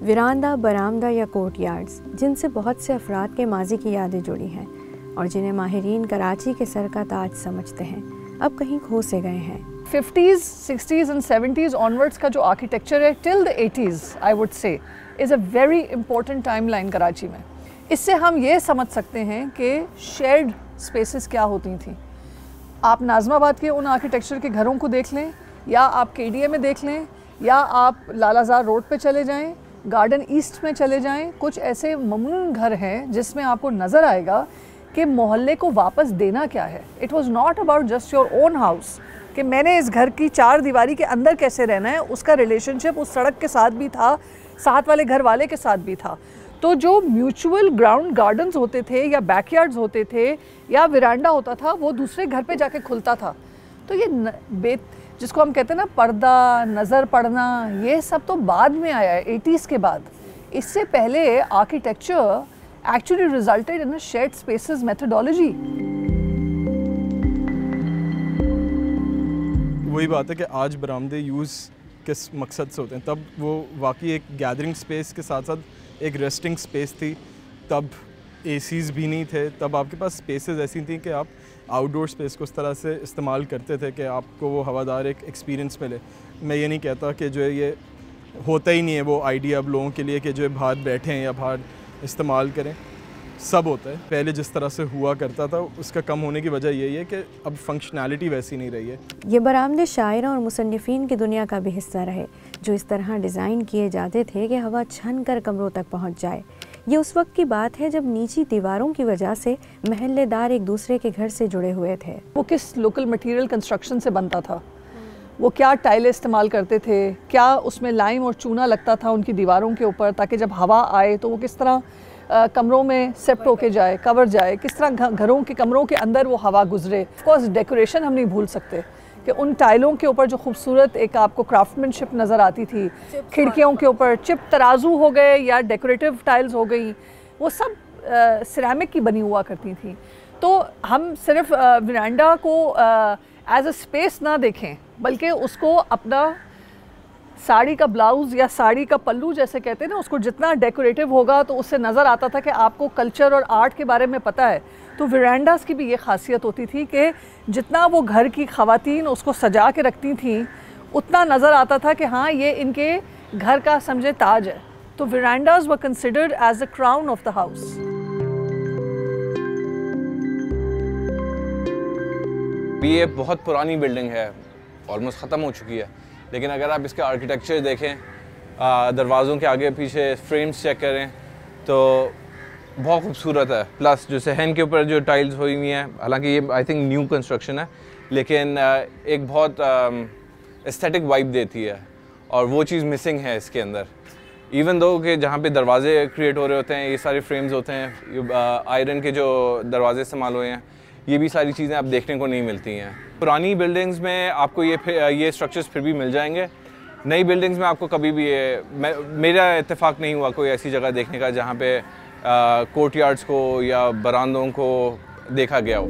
विरांदा, बरामदा या कोर्टयार्ड्स, जिनसे बहुत से अफराद के माजी की यादें जुड़ी हैं और जिन्हें माहिरीन कराची के सर का ताज समझते हैं, अब कहीं खो से गए हैं। 50s, 60s and 70s onwards का जो आर्किटेक्चर है till the 80s I would say is a very important timeline Karachi में। इससे हम ये समझ सकते हैं कि शेयर्ड स्पेसेस क्या होती थी। आप नाज़माबाद के उन आर्किटेक्चर के घरों को देख लें, या आप KDA में देख लें, या आप लालाजार रोड पे चले जाएं, गार्डन ईस्ट में चले जाएं, कुछ ऐसे ममनून घर हैं जिसमें आपको नज़र आएगा कि मोहल्ले को वापस देना क्या है। It was not about just your own house कि मैंने इस घर की चार दीवारी के अंदर कैसे रहना है, उसका रिलेशनशिप उस सड़क के साथ भी था, साथ वाले घर वाले के साथ भी था। तो जो म्यूचुअल ग्राउंड गार्डन्स होते थे या बैकयार्ड्स होते थे या विरांडा होता था, वो दूसरे घर पे जाके खुलता था। तो ये जिसको हम कहते हैं ना पर्दा, नज़र पड़ना, ये सब तो बाद में आया है 80s के बाद। इससे पहले architecture actually resulted in a shared spaces methodology. वही बात है कि आज बरामदे यूज़ किस मकसद से होते हैं, तब वो वाकई एक गैदरिंग स्पेस के साथ साथ एक रेस्टिंग स्पेस थी। तब ACs भी नहीं थे, तब आपके पास स्पेसेस ऐसी थी कि आप आउटडोर स्पेस को उस तरह से इस्तेमाल करते थे कि आपको वो हवादार एक एक्सपीरियंस मिले। मैं ये नहीं कहता कि जो है ये होता ही नहीं है वो आइडिया अब लोगों के लिए कि जो है बाहर बैठें या बाहर इस्तेमाल करें, सब होता है। पहले जिस तरह से हुआ करता था उसका कम होने की वजह यही है कि अब फंक्शनैलिटी वैसी नहीं रही है। ये बरामदे शायरों और मुसन्निफ़ीन की दुनिया का भी हिस्सा रहे, जो इस तरह डिज़ाइन किए जाते थे कि हवा छन कर कमरों तक पहुंच जाए। ये उस वक्त की बात है जब नीची दीवारों की वजह से महल्लेदार एक दूसरे के घर से जुड़े हुए थे। वो किस लोकल मटेरियल कंस्ट्रक्शन से बनता था, वो क्या टाइलें इस्तेमाल करते थे, क्या उसमें लाइम और चूना लगता था उनकी दीवारों के ऊपर ताकि जब हवा आए तो वो किस तरह कमरों में सेप्ट होके जाए, कवर जाए, किस तरह घरों के कमरों के अंदर वो हवा गुजरे। ऑफ कोर्स डेकोरेशन हम नहीं भूल सकते कि उन टाइलों के ऊपर जो खूबसूरत एक आपको क्राफ्टमैनशिप नज़र आती थी, खिड़कियों के ऊपर चिप तराजू हो गए या डेकोरेटिव टाइल्स हो गई, वो सब सिरेमिक की बनी हुआ करती थी। तो हम सिर्फ विरांडा को एज अ स्पेस ना देखें, बल्कि उसको अपना साड़ी का ब्लाउज़ या साड़ी का पल्लू जैसे कहते हैं ना, उसको जितना डेकोरेटिव होगा तो उससे नज़र आता था कि आपको कल्चर और आर्ट के बारे में पता है। तो विरांडास की भी ये खासियत होती थी कि जितना वो घर की ख़वातीन उसको सजा के रखती थी, उतना नज़र आता था कि हाँ ये इनके घर का समझे ताज है। तो verandas were considered as the crown of the house. ये बहुत पुरानी बिल्डिंग है, ऑलमोस्ट ख़त्म हो चुकी है, लेकिन अगर आप इसका आर्किटेक्चर देखें, दरवाज़ों के आगे पीछे फ्रेम्स चेक करें तो बहुत खूबसूरत है। प्लस जो सहन के ऊपर जो टाइल्स हुई हुई हैं, हालांकि ये आई थिंक न्यू कंस्ट्रक्शन है, लेकिन एक बहुत एस्थेटिक वाइब देती है और वो चीज़ मिसिंग है इसके अंदर। इवन दो कि जहाँ पे दरवाजे क्रिएट हो रहे होते हैं, ये सारे फ्रेम्स होते हैं, आयरन के जो दरवाजे इस्तेमाल हुए हैं, ये भी सारी चीज़ें आप देखने को नहीं मिलती हैं। पुरानी बिल्डिंग्स में आपको ये स्ट्रक्चर्स फिर भी मिल जाएंगे, नई बिल्डिंग्स में आपको कभी भी मेरा इत्तेफाक नहीं हुआ कोई ऐसी जगह देखने का जहाँ पे कोर्टयार्ड्स को या बरामदों को देखा गया हो।